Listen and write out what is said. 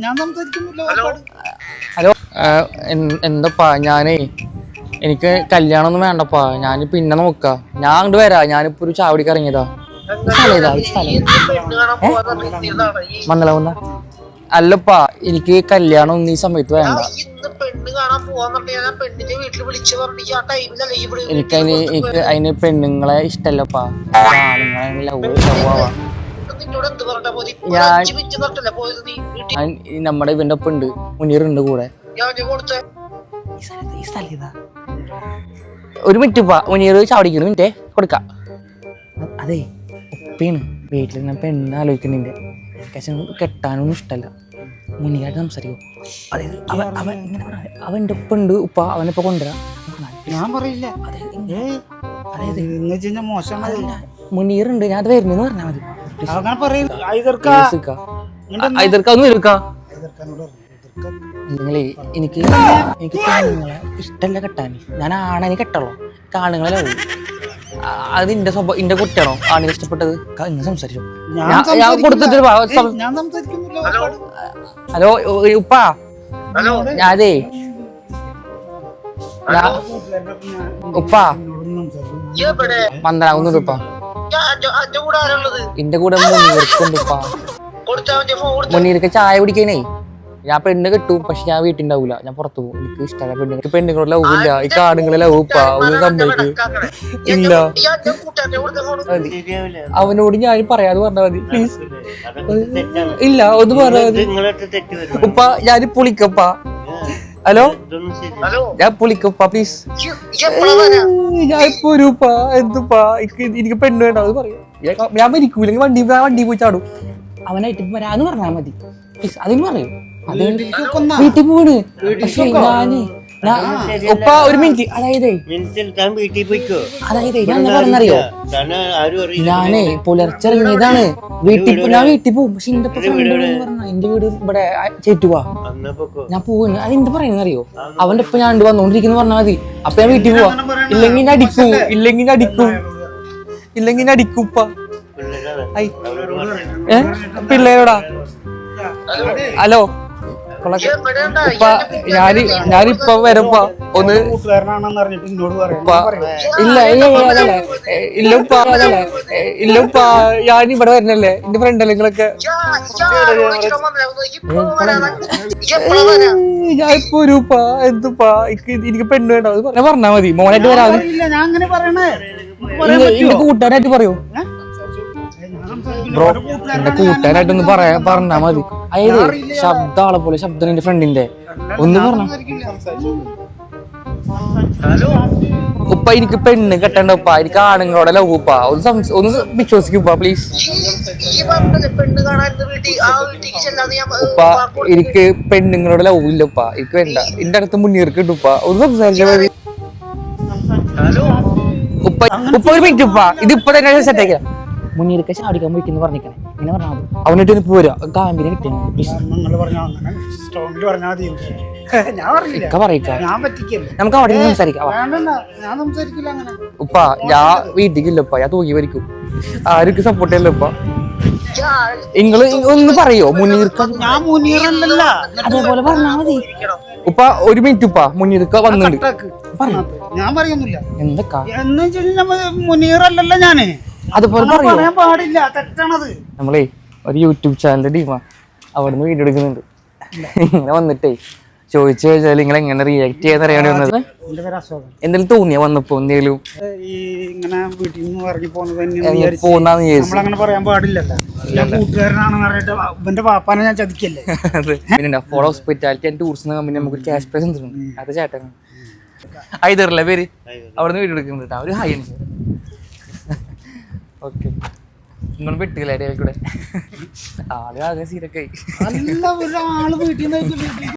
ഞാൻ സംസാരിക്കുന്നില്ല. ഹലോ, എന്തപ്പാ ഞാനേ എനിക്ക് കല്യാണം ഒന്നും വേണ്ടപ്പാ. ഞാൻ പിന്നെ നോക്കാം. ഞാൻ അങ്ങോട്ട് വരാ. ഞാനിപ്പോ ഒരു ചാവടിക്ക് ഇറങ്ങിയതാ. മംഗലാവുന്ന അല്ലപ്പാ, എനിക്ക് കല്യാണം ഒന്നും ഈ സമയത്ത് വേണ്ട. അതിന് പെണ്ണുങ്ങളെ ഇഷ്ടല്ലപ്പാ. ആണുങ്ങളെ ലവാ. ഞാൻ നമ്മുടെ ഇവന്റെ ഒപ്പം ഉണ്ട്, മുനീറുണ്ട് കൂടെ. ഒരു മിനിറ്റ് പാ, മുനീർ ചാവടിക്കുന്നു. മിനിറ്റേ കൊടുക്കാം. അതെ, ഉപ്പയാണ് വീട്ടിൽ പെണ്ണ് ആലോചിക്കുന്നുണ്ട്. കെട്ടാനൊന്നും ഇഷ്ടല്ല. മുനീറായിട്ട് സംസാരിക്കും. അതായത് അവൻ്റെ ഒപ്പം ഉണ്ട് ഉപ്പ. അവനിപ്പോ കൊണ്ടുവരാം. ഞാൻ പറയില്ല. അതായത് മുനീറുണ്ട്, ഞാൻ അത് വരുന്നെന്ന് പറഞ്ഞാൽ മതി. നിങ്ങളെ എനിക്ക് പെണ്ണുങ്ങളെ ഇഷ്ടല്ല കെട്ടാൻ. ഞാൻ ആണെ കെട്ടുള്ളൂ. ആണുങ്ങളെ അത് ഇന്റെ സ്വഭാവം, ഇന്റെ കുട്ടിയാണോ ആണിനെ ഇഷ്ടപ്പെട്ടത്? ഇന്ന് സംസാരിച്ചു. ഞാൻ കൊടുത്തിട്ട് ഹലോ ഉപ്പാ, ഞാനേ ഉപ്പാ മന്ദനാകുന്നുണ്ട് ഉപ്പാ. എന്റെ കൂടെ മുനീർക്കുണ്ട് ഉപ്പാ. മുനീർക്ക് ചായ കുടിക്കാനേ ഞാൻ പെണ്ണ് കിട്ടും, പക്ഷെ ഞാൻ വീട്ടിലുണ്ടാവൂല. ഞാൻ പുറത്തു പോകും. എനിക്ക് ഇഷ്ടമല്ല പെണ്ണുങ്ങൾക്ക്. പെണ്ണുങ്ങളുടെ ലവ് ഇല്ല. ഈ ആണുങ്ങളെ ലവ് ഉപ്പാ. ഒന്ന് സമ്മതിക്ക്. ഇല്ല, അവനോട് ഞാൻ പറയാതെ പറഞ്ഞാൽ മതി പ്ലീസ്. ഇല്ല, ഒന്ന് പറഞ്ഞാൽ മതി ഉപ്പ. ഞാനിപ്പോ വിളിക്കപ്പാ. ഹലോ, ഞാൻ വിളിക്കപ്പാ പ്ലീസ്. ഞാൻ ഇപ്പൊ ഒരു ഉപ്പാ. എന്തുപ്പാ, എനിക്ക് പെണ്ണ് വേണ്ട. അത് പറയാം. ഞാൻ മരിക്കൂലെങ്കിൽ വണ്ടി പോയി ചാടും. അവനായിട്ട് വരാന്ന് പറഞ്ഞാൽ മതി പ്ലീസ്. അതിന് പറയും. വീട്ടിൽ പോണ്. പക്ഷെ ഉപ്പ ഒരു മിനിറ്റ്. അതായത് ഞാൻ പറഞ്ഞറിയോ, ഞാനേ പുലർച്ചെ ഇറങ്ങിയതാണ്. ഞാൻ വീട്ടിൽ പോകും. പക്ഷെ എന്റെ പറഞ്ഞ എന്റെ വീട് ഇവിടെ ചേറ്റുവാ. ഞാൻ പോകുന്നു. അത് എന്ത് പറയുന്നറിയോ, അവന്റെ ഒപ്പം ഞാൻ വന്നോണ്ടിരിക്കുന്നു പറഞ്ഞാൽ മതി. അപ്പൊ ഞാൻ വീട്ടിൽ പോവാ. ഇല്ലെങ്കിൽ അടിക്കും ഉപ്പ. പിള്ളേരോടാ. ഹലോ ഉപ്പ, ഞാനിപ്പോ വരുമ്പോ ഒന്ന് ഇല്ലപ്പാ. ഞാനിവിടെ വരണല്ലേ, എന്റെ ഫ്രണ്ടല്ലേ നിങ്ങളൊക്കെ. ഞാൻ ഇപ്പൊ ഒരു ഉപ്പാ. എന്തുപ്പാ, എനിക്ക് പെണ്ണ് വേണ്ട. അത് പറഞ്ഞാ മതി. മോനായിട്ട് വരാതെ എന്റെ കൂട്ടുകാരായിട്ട് പറയൂ ബ്രോ. എന്റെ കൂട്ടുകാരായിട്ടൊന്ന് പറഞ്ഞാ മതി. അതായത് ശബ്ദം ആളെ പോലെ ശബ്ദം എന്റെ ഫ്രണ്ടിന്റെ. ഒന്ന് പറഞ്ഞ ഉപ്പ, എനിക്ക് പെണ്ണ് കെട്ടണ്ട ഉപ്പ. എനിക്ക് ആണുങ്ങളോടെ ലവ് ഉപ്പ. ഒന്ന് വിശ്വസിക്കുപ്പ പ്ലീസ്. ഉപ്പ, എനിക്ക് പെണ്ണുങ്ങളോടെ ലവ് ഇല്ല ഉപ്പ. എനിക്ക് വേണ്ട. എന്റെ അടുത്ത് മുന്നീർക്ക് ഇട്ടുപ്പ. ഒന്ന് സംസാരിച്ചാൽ മതി ഉപ്പ. ഒരു മിനിറ്റ് ഉപ്പ. ഇതിപ്പോ തന്നെ സെറ്റാക്കിയ മുന്നീർക്ക് ചാടിക്കാൻ പോയിക്കെന്ന് പറഞ്ഞിരിക്കണേ. ഇങ്ങനെ പറഞ്ഞാൽ മതി. അവനായിട്ട് എനിക്ക് പോരാ. ഗാംഭീര്യം കിട്ടിയ നമുക്ക് അവിടെ സംസാരിക്കാം. ഉപ്പ, ഞാൻ വീട്ടിലേക്കില്ല ഉപ്പ. ഞാൻ തൂങ്ങി വരിക്കും. ആർക്ക് സപ്പോർട്ട് ചെയ്യല്ലോ ഉപ്പ. നിങ്ങള് ഒന്ന് പറയോ മുനീർക്ക്? അതേപോലെ പറഞ്ഞാ മതി ഉപ്പ. ഒരു മിനിറ്റ് ഉപ്പ. മുനീർക്ക് വന്നിട്ടുണ്ട്. ഞാൻ പറയുന്നില്ല. എന്തൊക്കെ മുനീറല്ലല്ലോ ഞാന്. അതുപോലെ പറയാൻ പാടില്ല. തെറ്റാണത്. നമ്മളേ ഒരു യൂട്യൂബ് ചാനലിന്റെ ടീമാ. അവിടുന്ന് വീഡിയോ എടുക്കുന്നുണ്ട്. ഇങ്ങനെ വന്നിട്ടേ ചോദിച്ചു കഴിഞ്ഞാൽ നിങ്ങൾ എങ്ങനെ റിയാക്ട് ചെയ്യാൻ അറിയാൻ വന്നത്. എന്തെങ്കിലും തോന്നിയാ വന്നപ്പോ? എന്തെങ്കിലും ഇങ്ങനെ വീട്ടിൽ നിന്ന് ഇറങ്ങി പോകുന്നത് പറയാൻ പാടില്ലല്ലോ. കൂട്ടുകാരനാണെന്ന് പറഞ്ഞിട്ട് ഇവന്റെ പാപ്പാനെ ഞാൻ ചതിക്കല്ലേ. പിന്നെ follow hospitality and tourism company നമുക്ക് ക്യാഷ് പ്രൈസ് തന്നിട്ടുണ്ട്. അത് ചേട്ടനാണ്. ഐതറല്ലേ പേര്. അവിടുന്ന് വീഡിയോ എടുക്കുന്നുണ്ട്. ഒരു ഹായ് ഉണ്ട്. ഓക്കെ, നിങ്ങൾ പെട്ടില്ല കൂടെ. ആള് ആകെ സീരൊക്കെ ആള് വീട്ടിൽ നിന്ന്